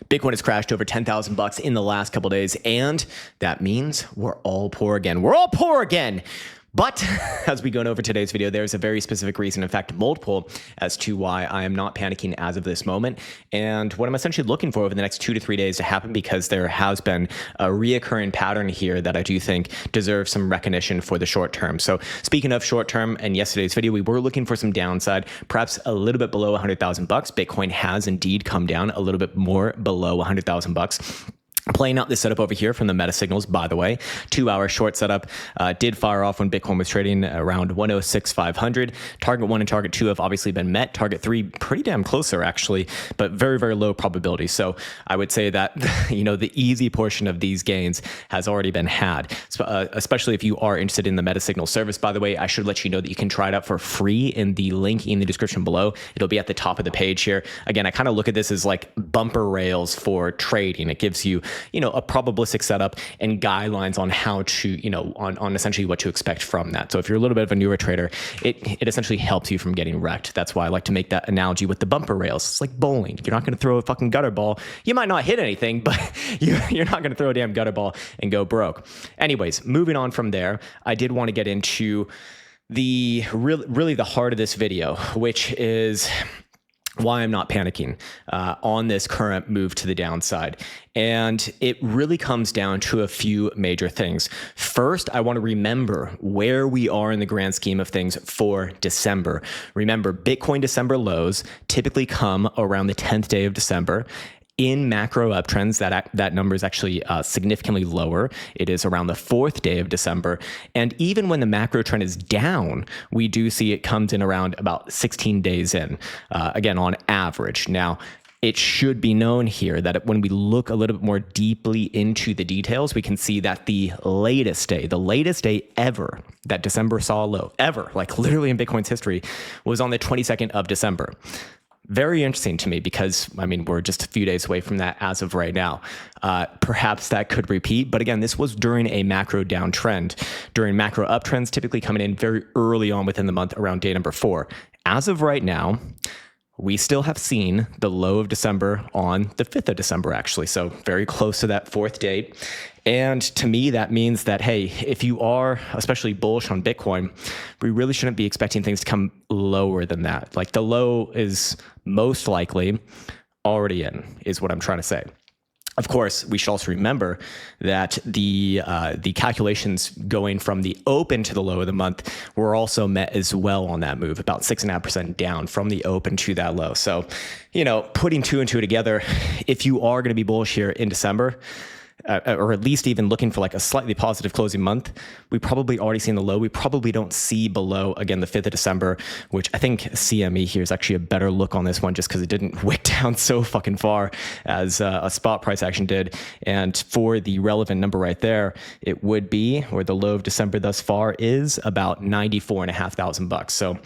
Bitcoin has crashed over 10,000 bucks in the last couple days, and that means we're all poor again. We're all poor again. But as we go over today's video, there's a very specific reason, in fact, multiple, as to why I am not panicking as of this moment, and what I'm essentially looking for over the next 2 to 3 days to happen, because there has been a reoccurring pattern here that I do think deserves some recognition for the short term. So speaking of short term, in yesterday's video, we were looking for some downside, perhaps a little bit below 100,000 bucks. Bitcoin has indeed come down a little bit more below 100,000 bucks. Playing out this setup over here from the meta signals, by the way, 2-hour short setup did fire off when Bitcoin was trading around 106,500. Target 1 and target 2 have obviously been met. Target 3 pretty damn closer actually, but very, very low probability. So I would say that, the easy portion of these gains has already been had, so, especially if you are interested in the meta signal service. By the way, I should let you know that you can try it out for free in the link in the description below. It'll be at the top of the page here. Again, I kind of look at this as like bumper rails for trading. It gives you a probabilistic setup and guidelines on how to, on essentially what to expect from that. So if you're a little bit of a newer trader, it essentially helps you from getting wrecked. That's why I like to make that analogy with the bumper rails. It's like bowling. You're not going to throw a fucking gutter ball. You might not hit anything, but you're not going to throw a damn gutter ball and go broke. Anyways, moving on from there, I did want to get into really the heart of this video, which is why I'm not panicking on this current move to the downside. And it really comes down to a few major things. First, I want to remember where we are in the grand scheme of things for December. Remember, Bitcoin December lows typically come around the 10th day of December. In macro uptrends, that number is actually significantly lower. It is around the 4th day of December. And even when the macro trend is down, we do see it comes in around about 16 days in, again, on average. Now, it should be known here that when we look a little bit more deeply into the details, we can see that the latest day ever that December saw a low, ever, like literally in Bitcoin's history, was on the 22nd of December. Very interesting to me because, we're just a few days away from that as of right now. Perhaps that could repeat. But again, this was during a macro downtrend. During macro uptrends, typically coming in very early on within the month around day number 4. As of right now, we still have seen the low of December on the 5th of December, actually. So very close to that 4th date. And to me, that means that, hey, if you are especially bullish on Bitcoin, we really shouldn't be expecting things to come lower than that. Like the low is most likely already in, is what I'm trying to say. Of course, we should also remember that the calculations going from the open to the low of the month were also met as well on that move, about 6.5% down from the open to that low. So, putting 2 and 2 together, if you are going to be bullish here in December, or at least even looking for like a slightly positive closing month, we probably already seen the low. We probably don't see below, again, the 5th of December, which I think CME here is actually a better look on this one just because it didn't wick down so fucking far as a spot price action did. And for the relevant number right there, it would be, where the low of December thus far is, about 94,500 bucks. So,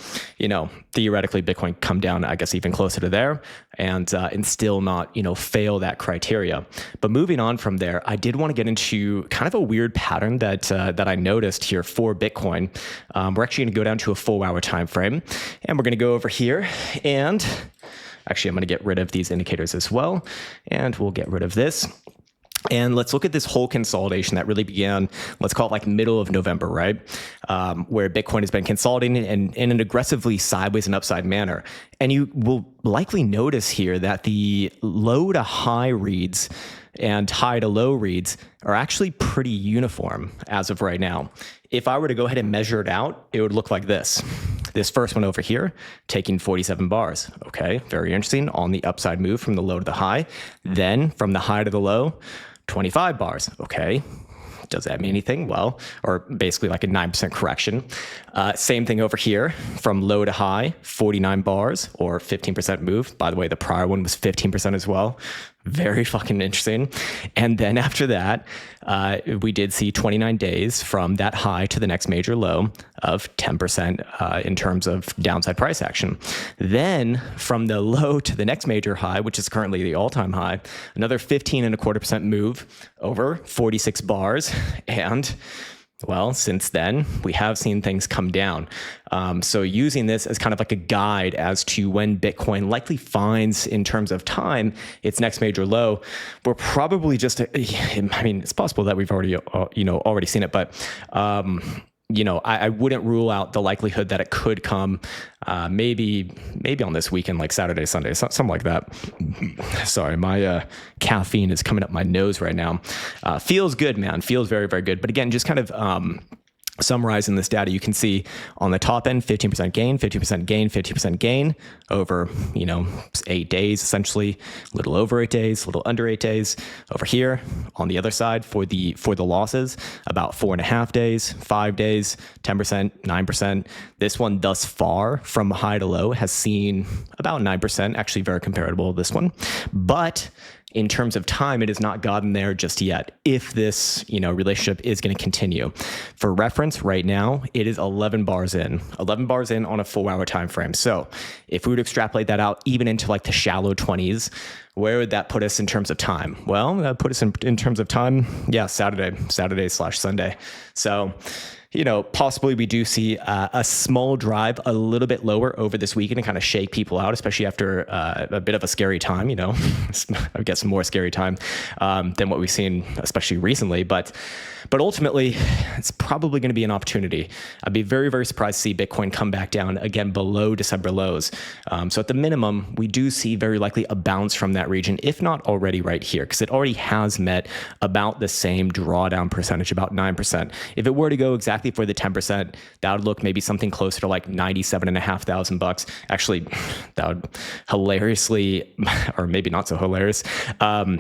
theoretically, Bitcoin come down, I guess, even closer to there and still not, fail that criteria. But moving on from there, I did want to get into kind of a weird pattern that I noticed here for Bitcoin. We're actually going to go down to a 4-hour time frame, and we're going to go over here, and actually I'm going to get rid of these indicators as well, and we'll get rid of this. And let's look at this whole consolidation that really began, let's call it like middle of November, right? Where Bitcoin has been consolidating in an aggressively sideways and upside manner. And you will likely notice here that the low to high reads and high to low reads are actually pretty uniform as of right now. If I were to go ahead and measure it out, it would look like this. This first one over here, taking 47 bars. Okay, very interesting on the upside move from the low to the high. Then from the high to the low, 25 bars. Okay, does that mean anything? Well, or basically like a 9% correction. Same thing over here, from low to high, 49 bars or 15% move. By the way, the prior one was 15% as well. Very fucking interesting. And then after that, we did see 29 days from that high to the next major low of 10% in terms of downside price action. Then from the low to the next major high, which is currently the all-time high, another 15.25% move over 46 bars. And Well, since then, we have seen things come down. So using this as kind of like a guide as to when Bitcoin likely finds, in terms of time, its next major low, we're probably just, I mean, it's possible that we've already, already seen it, but, I wouldn't rule out the likelihood that it could come maybe on this weekend, like Saturday, Sunday, something like that. Sorry, my caffeine is coming up my nose right now. Feels good, man. Feels very, very good. But again, just kind of summarizing this data, you can see on the top end, 15% gain, 15% gain, 15% gain over, 8 days, essentially, a little over 8 days, a little under 8 days. Over here on the other side for the losses, about 4.5 days, 5 days, 10%, 9%. This one thus far from high to low has seen about 9%, actually very comparable to this one. But in terms of time, it has not gotten there just yet. If this, relationship is going to continue. For reference, right now, it is 11 bars in on a 4-hour time frame. So if we would extrapolate that out even into like the shallow 20s, where would that put us in terms of time? Well, that would put us in terms of time, Saturday/Sunday. So, possibly we do see a small drive a little bit lower over this weekend and kind of shake people out, especially after a bit of a scary time, I guess more scary time than what we've seen, especially recently. But ultimately, it's probably going to be an opportunity. I'd be very, very surprised to see Bitcoin come back down again below December lows. So at the minimum, we do see very likely a bounce from that region, if not already right here, because it already has met about the same drawdown percentage, about 9%. If it were to go exactly for the 10%, that would look maybe something closer to like $97,500. Actually, that would hilariously, or maybe not so hilarious,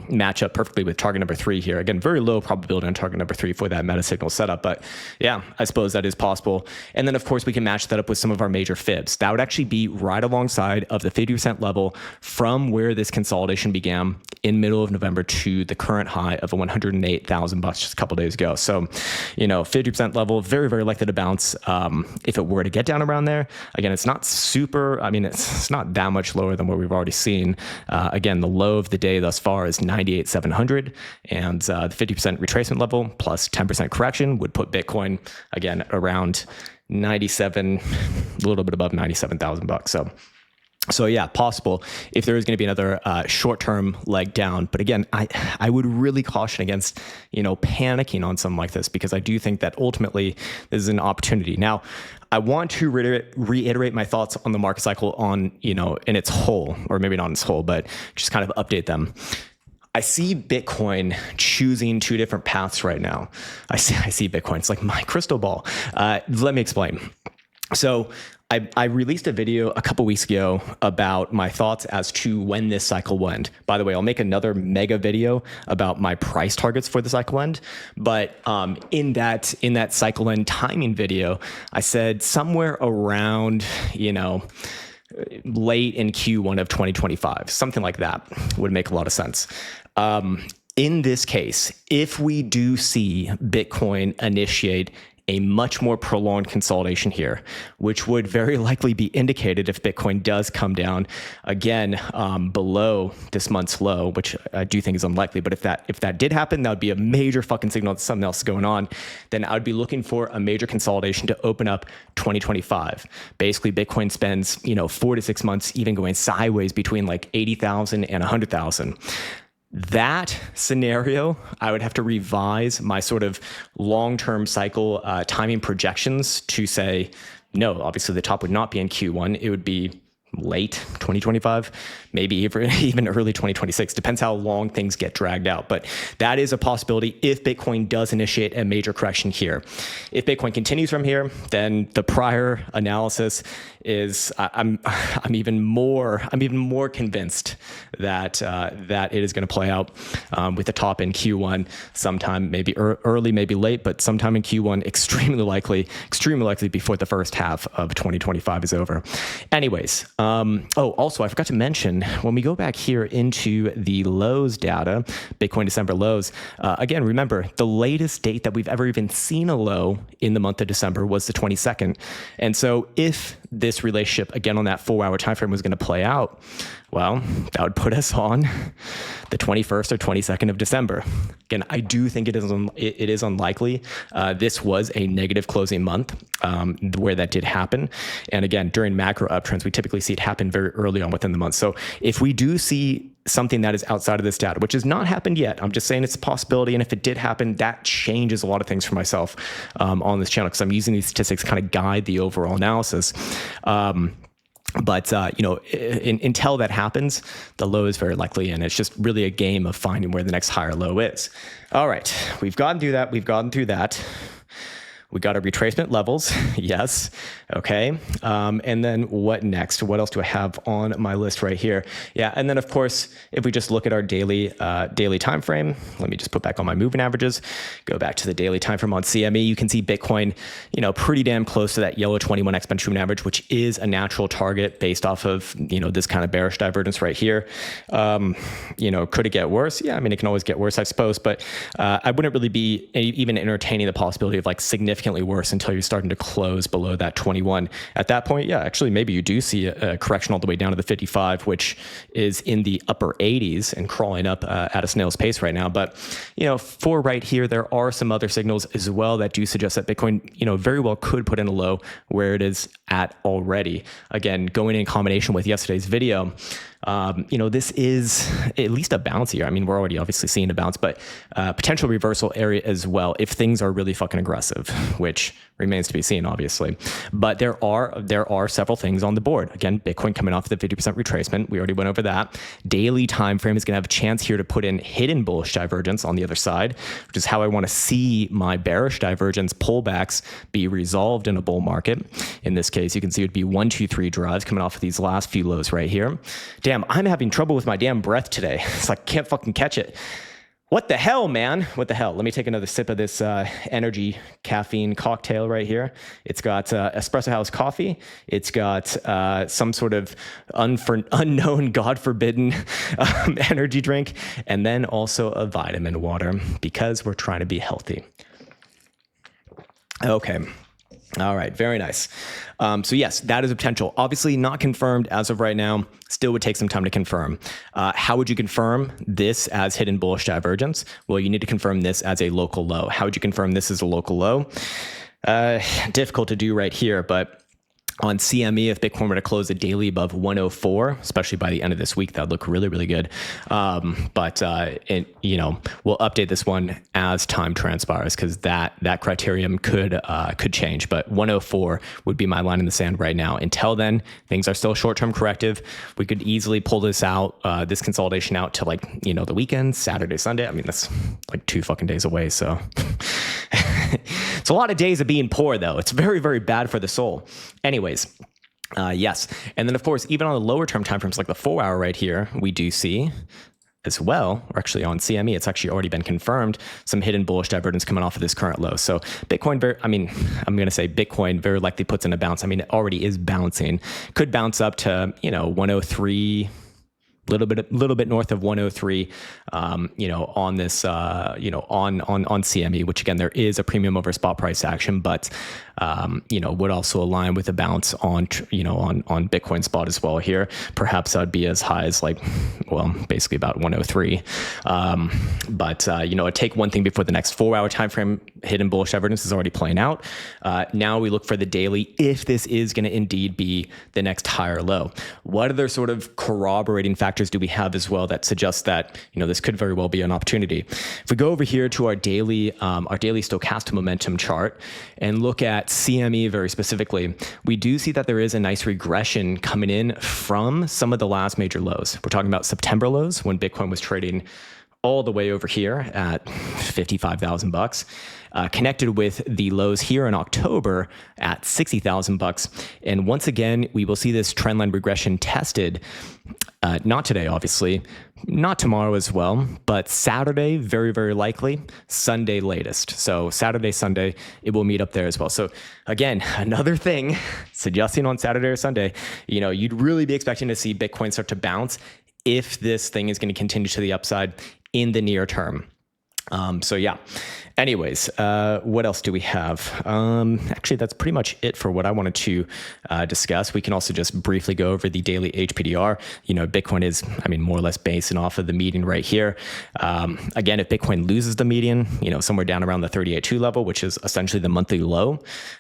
match up perfectly with target number 3 here. Again, very low probability on target number 3 for that meta signal setup, but yeah, I suppose that is possible. And then of course we can match that up with some of our major fibs. That would actually be right alongside of the 50% level from where this consolidation began in middle of November to the current high of $108,000 just a couple days ago. So, 50% level, very, very likely to bounce if it were to get down around there. Again, it's not super, it's not that much lower than what we've already seen. Again, the low of the day thus far is 98,700, and the 50% retracement level plus 10% correction would put Bitcoin, again, around 97, a little bit above $97,000. So yeah, possible if there is going to be another short-term leg down. But again, I would really caution against, panicking on something like this, because I do think that ultimately this is an opportunity. Now, I want to reiterate my thoughts on the market cycle in its whole, or maybe not in its whole, but just kind of update them. I see Bitcoin choosing 2 different paths right now. I see Bitcoin. It's like my crystal ball. Let me explain. So I released a video a couple weeks ago about my thoughts as to when this cycle will end. By the way, I'll make another mega video about my price targets for the cycle end. But in that cycle end timing video, I said somewhere around, late in Q1 of 2025, something like that would make a lot of sense. In this case, if we do see Bitcoin initiate a much more prolonged consolidation here, which would very likely be indicated if Bitcoin does come down again below this month's low, which I do think is unlikely. But if that did happen, that would be a major fucking signal that something else is going on. Then I would be looking for a major consolidation to open up 2025. Basically, Bitcoin spends 4 to 6 months even going sideways between like 80,000 and 100,000. That scenario, I would have to revise my sort of long-term cycle timing projections to say, no, obviously the top would not be in Q1. It would be late 2025, maybe even early 2026. Depends how long things get dragged out. But that is a possibility if Bitcoin does initiate a major correction here. If Bitcoin continues from here, then the prior analysis is I'm even more convinced that that it is going to play out with the top in Q1 sometime, maybe early, maybe late, but sometime in Q1, extremely likely before the first half of 2025 is over. Anyways, also I forgot to mention, when we go back here into the lows data, Bitcoin December lows, again, remember the latest date that we've ever even seen a low in the month of December was the 22nd. And so if this relationship again on that 4-hour time frame was going to play out, Well, that would put us on the 21st or 22nd of December. Again, I do think it is unlikely. This was a negative closing month where that did happen. And again, during macro uptrends, we typically see it happen very early on within the month. So if we do see something that is outside of this data, which has not happened yet, I'm just saying it's a possibility. And if it did happen, that changes a lot of things for myself on this channel, because I'm using these statistics to kind of guide the overall analysis. But until that happens, the low is very likely, and it's just really a game of finding where the next higher low is. All right, we've gotten through that. We got our retracement levels. Yes. Okay. And then what next? What else do I have on my list right here? Yeah. And then of course, if we just look at our daily time frame, let me just put back on my moving averages, go back to the daily time frame on CME. You can see Bitcoin, pretty damn close to that yellow 21 exponential moving average, which is a natural target based off of, this kind of bearish divergence right here. Could it get worse? Yeah. I mean, it can always get worse, I suppose, but I wouldn't really be even entertaining the possibility of like significantly worse until you're starting to close below that 21. At that point, yeah, actually, maybe you do see a correction all the way down to the 55, which is in the upper 80s and crawling up at a snail's pace right now. But, for right here, there are some other signals as well that do suggest that Bitcoin, very well could put in a low where it is at already. Again, going in combination with yesterday's video, this is at least a bounce here. I mean, we're already obviously seeing a bounce, but potential reversal area as well if things are really fucking aggressive, which remains to be seen, obviously. But there are several things on the board. Again, Bitcoin coming off the 50% retracement. We already went over that. Daily time frame is going to have a chance here to put in hidden bullish divergence on the other side, which is how I want to see my bearish divergence pullbacks be resolved in a bull market. In this case, you can see it would be 1, 2, 3 drives coming off of these last few lows right here. Damn, I'm having trouble with my damn breath today. It's like, can't fucking catch it. What the hell, man? What the hell? Let me take another sip of this energy caffeine cocktail right here. It's got Espresso House coffee. It's got some sort of unknown, God forbidden energy drink. And then also a vitamin water because we're trying to be healthy. Okay. All right. Very nice. So yes, that is a potential. Obviously not confirmed as of right now. Still would take some time to confirm. How would you confirm this as hidden bullish divergence? Well, you need to confirm this as a local low. How would you confirm this as a local low? Difficult to do right here, but on CME, if Bitcoin were to close a daily above 104, especially by the end of this week, that would look really, really good. But we'll update this one as time transpires because that criterion could change. But 104 would be my line in the sand right now. Until then, things are still short-term corrective. We could easily pull this out, this consolidation out to the weekend, Saturday, Sunday. I mean, that's like 2 fucking days away. So it's a lot of days of being poor, though. It's very, very bad for the soul. Anyways, yes. And then, of course, even on the lower term timeframes, like the 4-hour right here, we do see as well, or actually on CME, it's actually already been confirmed, some hidden bullish divergence coming off of this current low. So Bitcoin, I'm going to say Bitcoin very likely puts in a bounce. I mean, it already is bouncing. Could bounce up to, 103, little bit north of 103, on this, on CME, which again, there is a premium over spot price action, but, would also align with a bounce on Bitcoin spot as well here. Perhaps that'd be as high as basically about 103. Take one thing before the next 4-hour time frame, hidden bullish divergence is already playing out. Now we look for the daily, if this is going to indeed be the next higher low. What other sort of corroborating factors do we have as well that suggest that, this could very well be an opportunity? If we go over here to our daily stochastic momentum chart and look at CME very specifically, we do see that there is a nice regression coming in from some of the last major lows. We're talking about September lows when Bitcoin was trading all the way over here at $55,000, connected with the lows here in October at $60,000. And once again, we will see this trendline regression tested, not today, obviously, not tomorrow as well, but Saturday, very, very likely, Sunday latest. So Saturday, Sunday, it will meet up there as well. So again, another thing, suggesting on Saturday or Sunday, you'd really be expecting to see Bitcoin start to bounce if this thing is going to continue to the upside in the near term. So yeah, anyways, what else do we have? Actually, that's pretty much it for what I wanted to discuss. We can also just briefly go over the daily HPDR. Bitcoin is, more or less basing off of the median right here. Again, if Bitcoin loses the median, somewhere down around the 38.2 level, which is essentially the monthly low,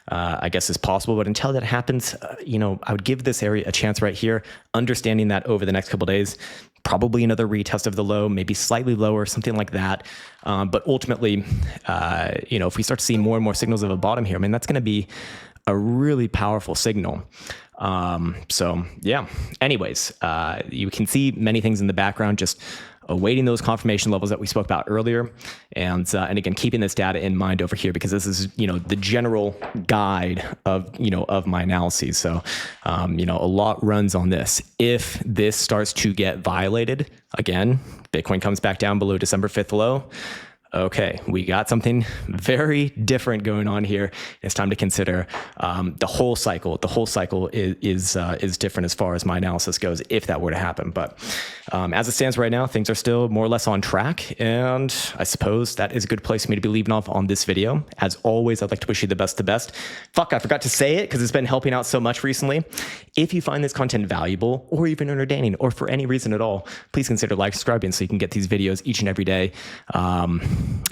I guess is possible. But until that happens, I would give this area a chance right here, understanding that over the next couple of days, probably another retest of the low, maybe slightly lower, something like that. But ultimately, if we start to see more and more signals of a bottom here, that's going to be a really powerful signal. So yeah, anyways, you can see many things in the background, just awaiting those confirmation levels that we spoke about earlier. And again, keeping this data in mind over here, because this is, the general guide of my analyses. So, a lot runs on this. If this starts to get violated, again, Bitcoin comes back down below December 5th low. Okay, we got something very different going on here. It's time to consider the whole cycle. The whole cycle is different as far as my analysis goes, if that were to happen. But as it stands right now, things are still more or less on track. And I suppose that is a good place for me to be leaving off on this video. As always, I'd like to wish you the best. Fuck, I forgot to say it because it's been helping out so much recently. If you find this content valuable or even entertaining, or for any reason at all, please consider subscribing so you can get these videos each and every day.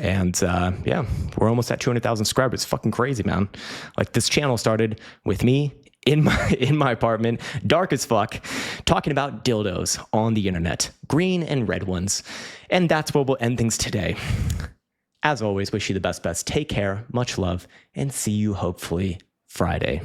Yeah, we're almost at 200,000 subscribers. It's fucking crazy, man. Like, this channel started with me in my apartment, dark as fuck, talking about dildos on the internet, green and red ones. And that's where we'll end things today. As always, wish you the best. Take care, much love, and see you hopefully Friday.